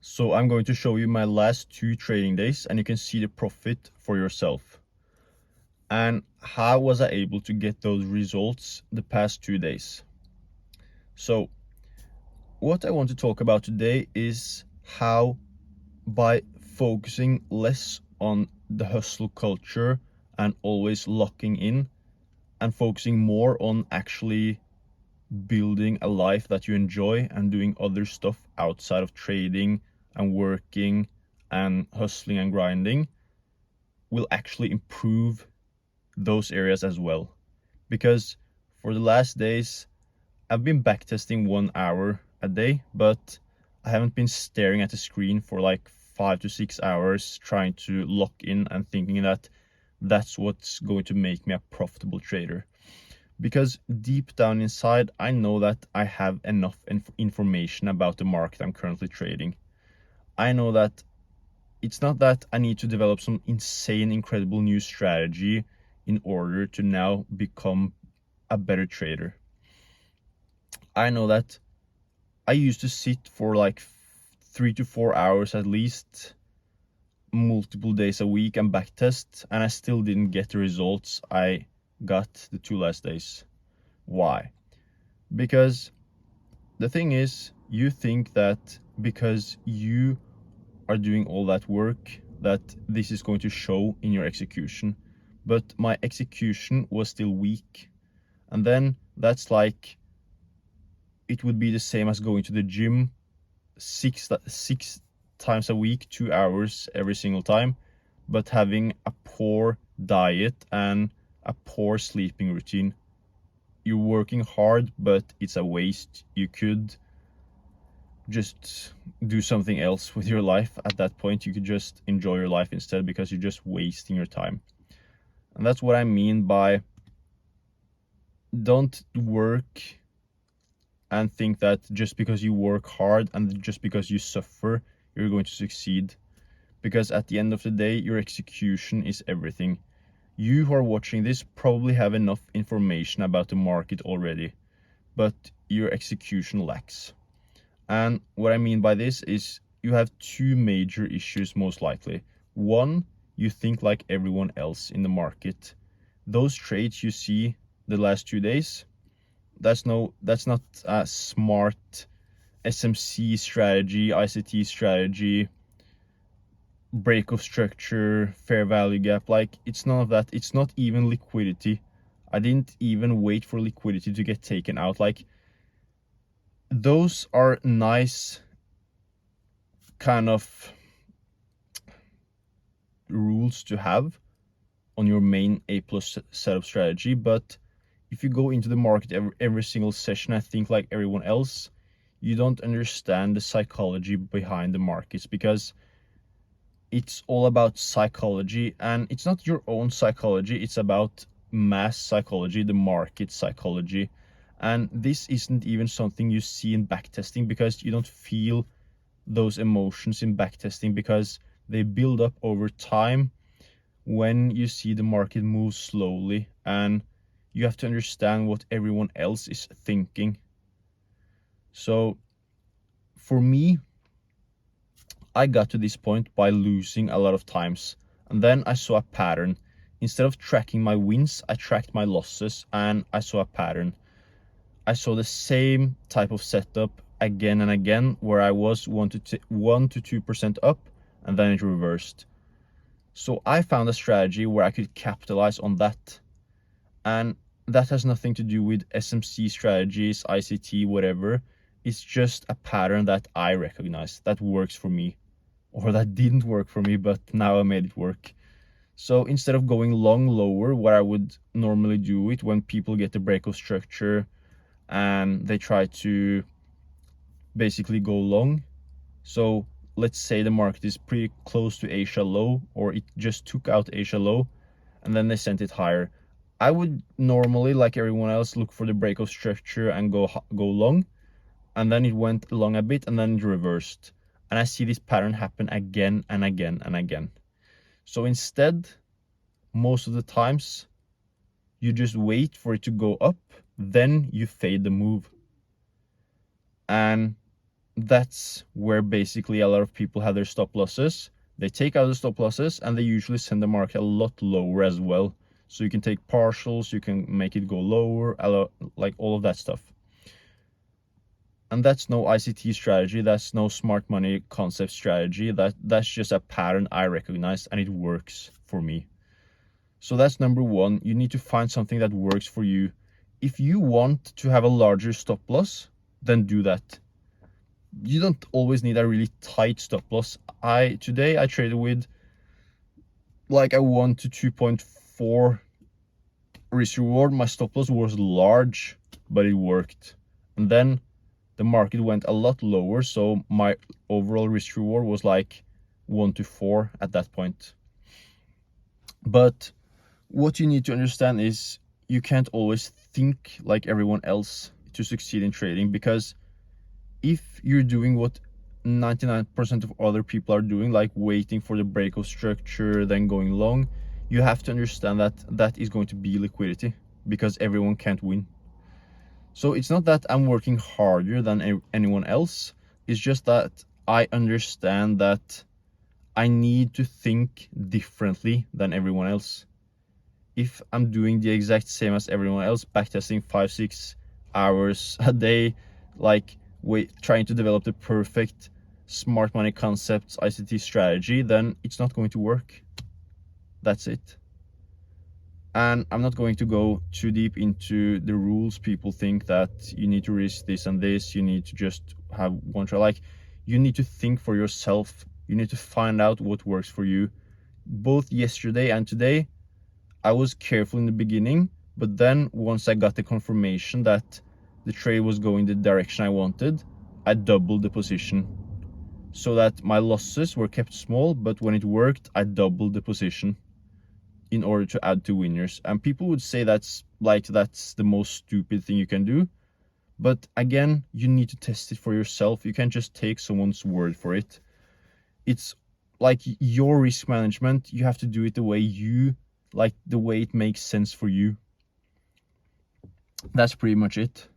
So I'm going to show you my last 2 trading days and you can see the profit for yourself. And how was I able to get those results the past 2 days? So what I want to talk about today is how, by focusing less on the hustle culture and always locking in and focusing more on actually building a life that you enjoy and doing other stuff outside of trading and working and hustling and grinding, will actually improve those areas as well. Because for the last days, I've been backtesting 1 hour a day, but I haven't been staring at the screen for like 5 to 6 hours trying to lock in and thinking that that's what's going to make me a profitable trader. Because deep down inside, I know that I have enough information about the market I'm currently trading. I know that it's not that I need to develop some insane, incredible new strategy in order to now become a better trader. I know that I used to sit for like 3 to 4 hours at least, multiple days a week and backtest, and I still didn't get the results I got the 2 last days. Why? Because the thing is, you think that because you are doing all that work, that this is going to show in your execution. But my execution was still weak. And then that's like, it would be the same as going to the gym six times a week, 2 hours every single time, but having a poor diet and a poor sleeping routine. You're working hard, but it's a waste. You could just do something else with your life at that point. You could just enjoy your life instead, because you're just wasting your time. And that's what I mean by don't work and think that just because you work hard and just because you suffer, you're going to succeed. Because at the end of the day, your execution is everything. You who are watching this probably have enough information about the market already, but your execution lacks. And what I mean by this is you have 2 major issues most likely. One, you think like everyone else in the market. Those trades you see the last 2 days, that's not a smart SMC strategy, ICT strategy, break of structure, fair value gap. Like, it's none of that. It's not even liquidity. I didn't even wait for liquidity to get taken out. Like, those are nice kind of rules to have on your main A+ setup strategy, but if you go into the market every single session, I think like everyone else, you don't understand the psychology behind the markets, because it's all about psychology, and it's not your own psychology, it's about mass psychology, the market psychology. And this isn't even something you see in backtesting, because you don't feel those emotions in backtesting, because they build up over time when you see the market move slowly, and you have to understand what everyone else is thinking. So for me, I got to this point by losing a lot of times, and then I saw a pattern. Instead of tracking my wins, I tracked my losses, and I saw a pattern. I saw the same type of setup again and again, where I was 1 to 2% up, and then it reversed. So I found a strategy where I could capitalize on that. And that has nothing to do with SMC strategies, ICT, whatever. It's just a pattern that I recognize that works for me, or that didn't work for me, but now I made it work. So instead of going long lower, what I would normally do it when people get the break of structure and they try to basically go long. So let's say the market is pretty close to Asia low, or it just took out Asia low, and then they sent it higher. I would normally, like everyone else, look for the break of structure and go long, and then it went long a bit and then it reversed. And I see this pattern happen again and again and again. So instead, most of the times, you just wait for it to go up, then you fade the move. And that's where basically a lot of people have their stop losses. They take out the stop losses and they usually send the market a lot lower as well. So you can take partials, you can make it go lower, a lot, like all of that stuff. And that's no ICT strategy, that's no smart money concept strategy. That's just a pattern I recognize and it works for me. So that's number one. You need to find something that works for you. If you want to have a larger stop loss, then do that. You don't always need a really tight stop loss. Today I traded with like a 1 to 2.4 risk reward. My stop loss was large, but it worked. And then the market went a lot lower, so my overall risk reward was like 1 to 4 at that point. But what you need to understand is you can't always think like everyone else to succeed in trading, because if you're doing what 99% of other people are doing, like waiting for the break of structure, then going long, you have to understand that that is going to be liquidity, because everyone can't win. So it's not that I'm working harder than anyone else. It's just that I understand that I need to think differently than everyone else. If I'm doing the exact same as everyone else, backtesting 5-6 hours a day, like trying to develop the perfect smart money concepts ICT strategy, then it's not going to work. That's it. And I'm not going to go too deep into the rules. People think that you need to risk this and this, you need to just have one try. Like, you need to think for yourself. You need to find out what works for you. Both yesterday and today, I was careful in the beginning, but then once I got the confirmation that the trade was going the direction I wanted, I doubled the position, so that my losses were kept small, but when it worked, I doubled the position in order to add to winners. And people would say that's the most stupid thing you can do. But again, you need to test it for yourself. You can't just take someone's word for it. It's like your risk management. You have to do it the way the way it makes sense for you. That's pretty much it.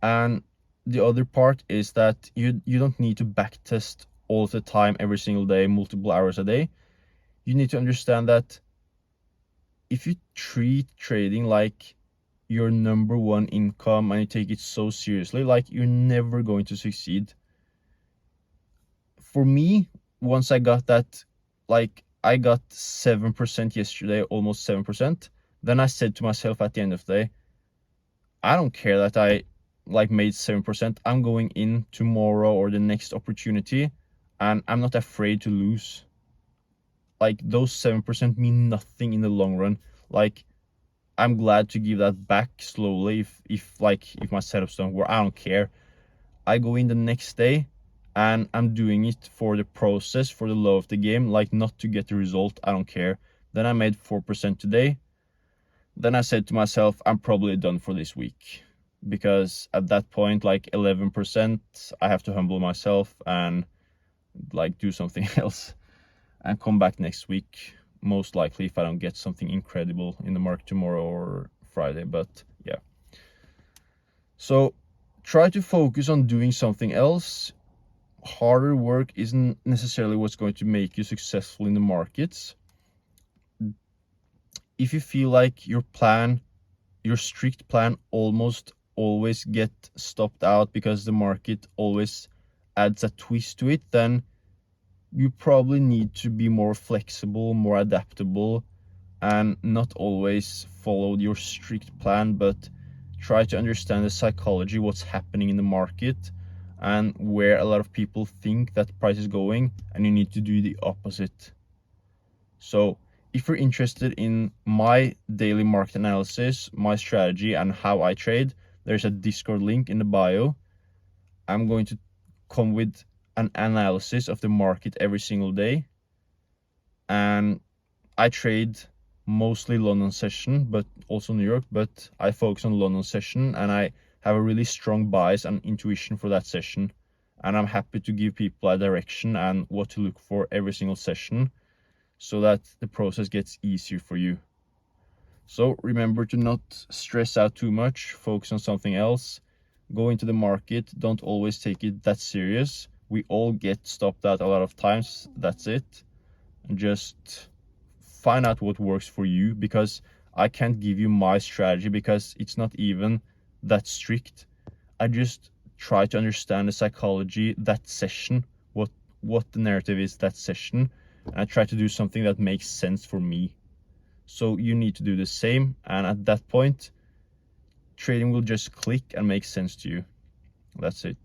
And the other part is that you don't need to backtest all the time, every single day, multiple hours a day. You need to understand that if you treat trading like your number one income and you take it so seriously, like, you're never going to succeed. For me, once I got that, like, I got 7% yesterday, almost 7%, then I said to myself at the end of the day, I don't care that I made 7%. I'm going in tomorrow or the next opportunity, and I'm not afraid to lose. Like, those 7% mean nothing in the long run. Like, I'm glad to give that back slowly if my setups don't work. I don't care. I go in the next day and I'm doing it for the process, for the love of the game, like, not to get the result. I don't care. Then I made 4% today. Then I said to myself, I'm probably done for this week, because at that point, like 11%, I have to humble myself and like do something else and come back next week, most likely, if I don't get something incredible in the market tomorrow or Friday. But yeah, so try to focus on doing something else. Harder work isn't necessarily what's going to make you successful in the markets. If you feel like your strict plan almost always get stopped out because the market always adds a twist to it, then you probably need to be more flexible, more adaptable, and not always follow your strict plan, but try to understand the psychology, what's happening in the market, and where a lot of people think that price is going, and you need to do the opposite. So if you're interested in my daily market analysis, my strategy, and how I trade, there's a Discord link in the bio. I'm going to come with an analysis of the market every single day. And I trade mostly London session, but also New York, but I focus on London session, and I have a really strong bias and intuition for that session. And I'm happy to give people a direction and what to look for every single session, so that the process gets easier for you. So remember to not stress out too much, focus on something else. Go into the market, don't always take it that serious. We all get stopped at a lot of times, that's it. And just find out what works for you, because I can't give you my strategy because it's not even that strict. I just try to understand the psychology that session, what the narrative is that session, and I try to do something that makes sense for me. So you need to do the same, and at that point trading will just click and make sense to you. That's it.